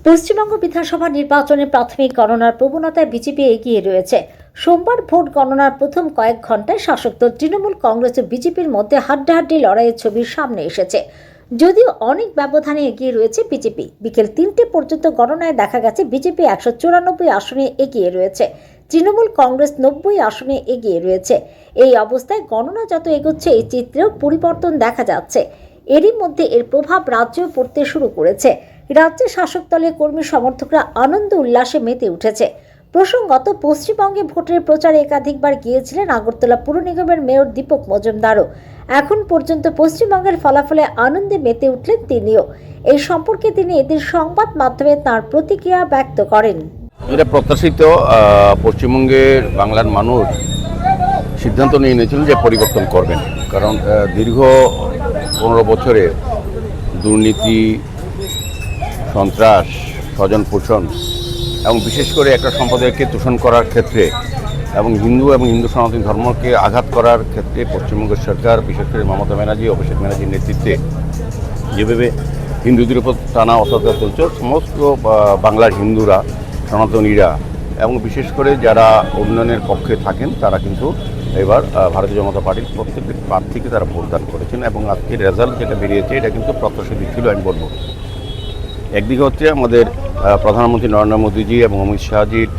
পশ্চিমবঙ্গ বিধানসভা নির্বাচনে প্রাথমিক গণনার প্রবণতায় বিজেপি এগিয়ে রয়েছে। সোমবার ভোট গণনার প্রথম কয়েক ঘন্টায় শাসক দল তৃণমূল কংগ্রেস ও বিজেপির মধ্যে হাড্ডাহাড্ডি লড়াইয়ের ছবি সামনে এসেছে। যদিও অনেক ব্যবধানে এগিয়ে রয়েছে বিজেপি, বিকেল 3টে পর্যন্ত গণনায় দেখা গেছে বিজেপি 194 আসনে এগিয়ে রয়েছে, তৃণমূল কংগ্রেস 90 আসনে এগিয়ে রয়েছে। এই অবস্থায় গণনা যত এগোচ্ছে এই চিত্রেও পরিবর্তন দেখা যাচ্ছে। এরই মধ্যে এর প্রভাব রাজ্যেও পড়তে শুরু করেছে। রাজ্যে শাসক দলের কর্মী সমর্থকরা আনন্দ উল্লাসে মেতে উঠেছে। প্রসঙ্গত, পশ্চিমবঙ্গে ভোটের প্রচারে একাধিকবার গিয়েছিলেন আগরতলা পুর নিগমের মেয়র দীপক মজুমদারও। এখন পর্যন্ত পশ্চিমবঙ্গের ফলাফলে আনন্দে মেতে উঠলেন তিনিও। এই সম্পর্কে তিনি এদিন সংবাদ মাধ্যমে তাঁর প্রতিক্রিয়া ব্যক্ত করেন। এটা প্রত্যাশিত। পশ্চিমবঙ্গের বাংলার মানুষ সিদ্ধান্ত নিয়ে নিয়েছিলেন যে পরিবর্তন করবেন, কারণ দীর্ঘ 15 বছরে দুর্নীতি, সন্ত্রাস, স্বজন পোষণ এবং বিশেষ করে একটা সম্প্রদায়কে দূষণ করার ক্ষেত্রে এবং হিন্দু সনাতন ধর্মকে আঘাত করার ক্ষেত্রে পশ্চিমবঙ্গের সরকার, বিশেষ করে মমতা ব্যানার্জি, অভিষেক ব্যানার্জির নেতৃত্বে যেভাবে হিন্দুদের উপর টানা অত্যাচার চলছে, সমস্ত বাংলার হিন্দুরা, সনাতনীরা এবং বিশেষ করে যারা উন্নয়নের পক্ষে থাকেন তারা কিন্তু এবার ভারতীয় জনতা পার্টির প্রত্যেকটি প্রার্থীকে তারা ভোটদান করেছেন এবং আজকের রেজাল্ট যেটা বেরিয়েছে এটা কিন্তু প্রত্যাশিত ছিল। আমি বলবো একদিকে হচ্ছে আমাদের প্রধানমন্ত্রী নরেন্দ্র মোদীজি এবং অমিত শাহজির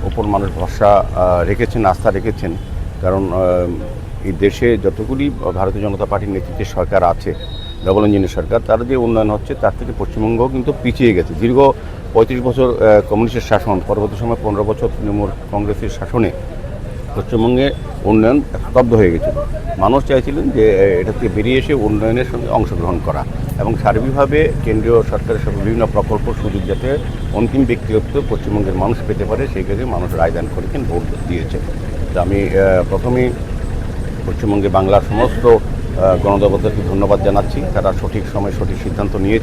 ওপর মানুষ ভরসা রেখেছেন, আস্থা রেখেছেন, কারণ এই দেশে যতগুলি ভারতীয় জনতা পার্টির নেতৃত্বে সরকার আছে, ডবল ইঞ্জিনের সরকার, তার যে উন্নয়ন হচ্ছে তার থেকে পশ্চিমবঙ্গ কিন্তু পিছিয়ে গেছে। দীর্ঘ 35 বছর কমিউনিস্টের শাসন, পরবর্তী সময় 15 বছর তৃণমূল কংগ্রেসের শাসনে পশ্চিমবঙ্গে উন্নয়ন স্তব্ধ হয়ে গেছিল। মানুষ চাইছিলেন যে এটা থেকে বেরিয়ে এসে উন্নয়নের সঙ্গে অংশগ্রহণ করা এবং সার্বিকভাবে কেন্দ্রীয় সরকারের সব বিভিন্ন প্রকল্প সুযোগ যাতে অন্তিম ব্যক্তিগত পশ্চিমবঙ্গের মানুষ পেতে পারে সেই ক্ষেত্রে মানুষ রায়দান করেছেন, ভোট দিয়েছে। তো আমি প্রথমেই পশ্চিমবঙ্গে বাংলার সমস্ত গণদেবতাকে ধন্যবাদ জানাচ্ছি। তারা সঠিক সময়ে সঠিক সিদ্ধান্ত নিয়েছে।